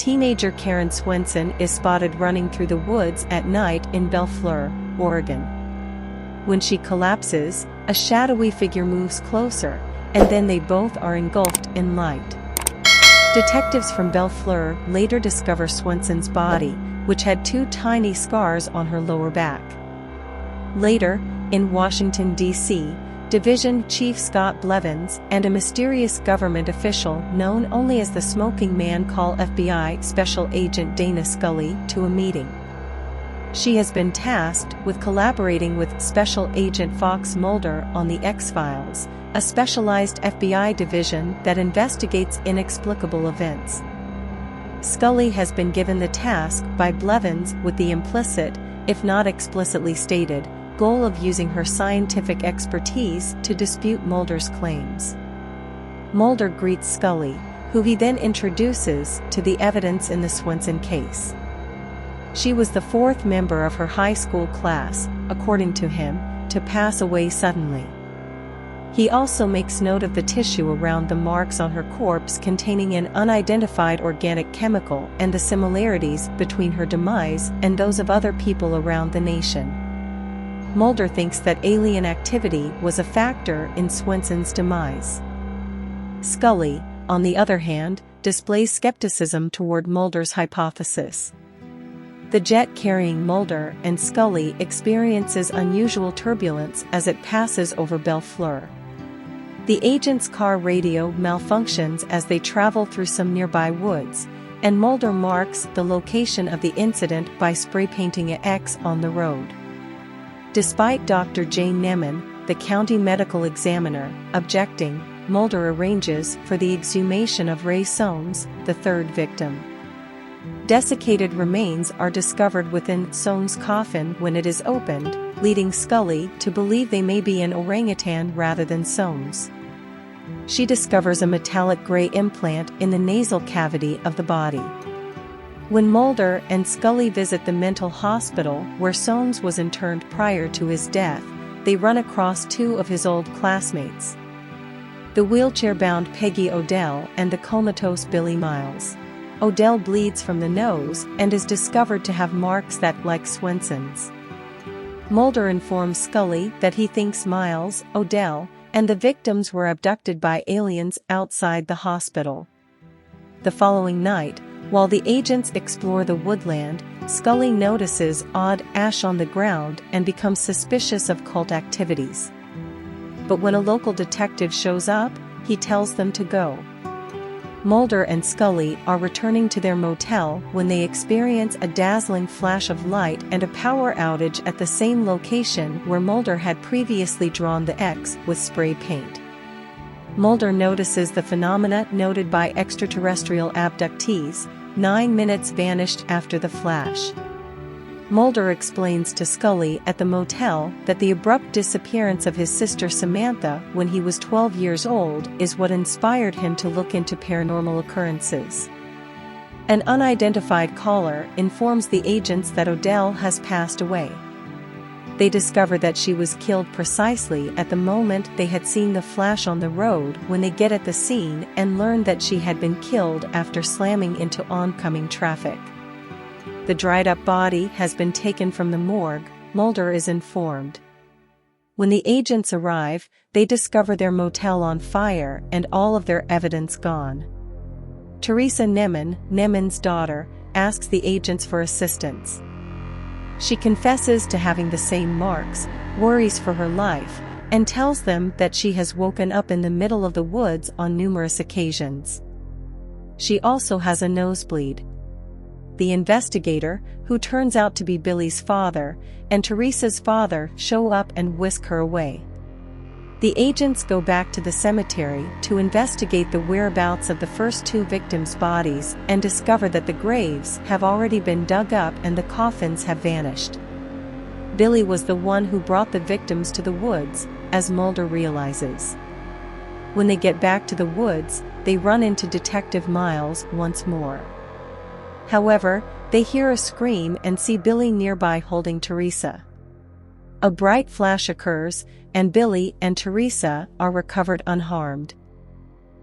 teenager Karen Swenson is spotted running through the woods at night in Bellflower, Oregon. When she collapses, a shadowy figure moves closer, and then they both are engulfed in light. Detectives from Bellflower later discover Swenson's body, which had 2 tiny scars on her lower back. Later, in Washington, D.C., Division Chief Scott Blevins and a mysterious government official known only as the Smoking Man call FBI Special Agent Dana Scully to a meeting. She has been tasked with collaborating with Special Agent Fox Mulder on the X-Files, a specialized FBI division that investigates inexplicable events. Scully has been given the task by Blevins with the implicit, if not explicitly stated, goal of using her scientific expertise to dispute Mulder's claims. Mulder greets Scully, who he then introduces to the evidence in the Swenson case. She was the 4th member of her high school class, according to him, to pass away suddenly. He also makes note of the tissue around the marks on her corpse containing an unidentified organic chemical and the similarities between her demise and those of other people around the nation. Mulder thinks that alien activity was a factor in Swenson's demise. Scully, on the other hand, displays skepticism toward Mulder's hypothesis. The jet carrying Mulder and Scully experiences unusual turbulence as it passes over Bellflower. The agent's car radio malfunctions as they travel through some nearby woods, and Mulder marks the location of the incident by spray painting an X on the road. Despite Dr. Jane Newman, the county medical examiner, objecting, Mulder arranges for the exhumation of Ray Soames, the 3rd victim. Desiccated remains are discovered within Soames' coffin when it is opened, leading Scully to believe they may be an orangutan rather than Soames. She discovers a metallic gray implant in the nasal cavity of the body. When Mulder and Scully visit the mental hospital where Soames was interned prior to his death, they run across 2 of his old classmates: the wheelchair-bound Peggy Odell and the comatose Billy Miles. Odell bleeds from the nose and is discovered to have marks that like Swenson's. Mulder informs Scully that he thinks Miles, Odell, and the victims were abducted by aliens outside the hospital. The following night, while the agents explore the woodland, Scully notices odd ash on the ground and becomes suspicious of cult activities. But when a local detective shows up, he tells them to go. Mulder and Scully are returning to their motel when they experience a dazzling flash of light and a power outage at the same location where Mulder had previously drawn the X with spray paint. Mulder notices the phenomena noted by extraterrestrial abductees. 9 minutes vanished after the flash. Mulder explains to Scully at the motel that the abrupt disappearance of his sister Samantha when he was 12 years old is what inspired him to look into paranormal occurrences. An unidentified caller informs the agents that Odell has passed away. They discover that she was killed precisely at the moment they had seen the flash on the road when they get at the scene and learn that she had been killed after slamming into oncoming traffic. The dried-up body has been taken from the morgue, Mulder is informed. When the agents arrive, they discover their motel on fire and all of their evidence gone. Theresa Newman, Newman's daughter, asks the agents for assistance. She confesses to having the same marks, worries for her life, and tells them that she has woken up in the middle of the woods on numerous occasions. She also has a nosebleed. The investigator, who turns out to be Billy's father, and Theresa's father show up and whisk her away. The agents go back to the cemetery to investigate the whereabouts of the first 2 victims' bodies and discover that the graves have already been dug up and the coffins have vanished. Billy was the one who brought the victims to the woods, as Mulder realizes. When they get back to the woods, they run into Detective Miles once more. However, they hear a scream and see Billy nearby holding Theresa. A bright flash occurs, and Billy and Theresa are recovered unharmed.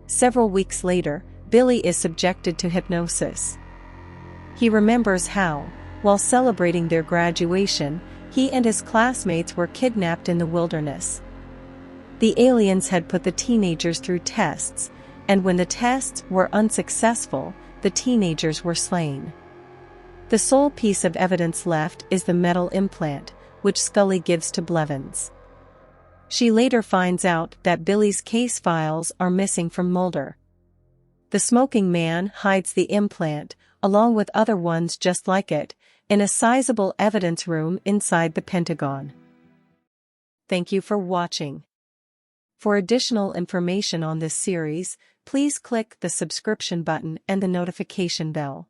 Several weeks later, Billy is subjected to hypnosis. He remembers how, while celebrating their graduation, he and his classmates were kidnapped in the wilderness. The aliens had put the teenagers through tests, and when the tests were unsuccessful, the teenagers were slain. The sole piece of evidence left is the metal implant, which Scully gives to Blevins. She later finds out that Billy's case files are missing from Mulder. The smoking man hides the implant, along with other ones just like it, in a sizable evidence room inside the Pentagon. Thank you for watching. For additional information on this series, please click the subscription button and the notification bell.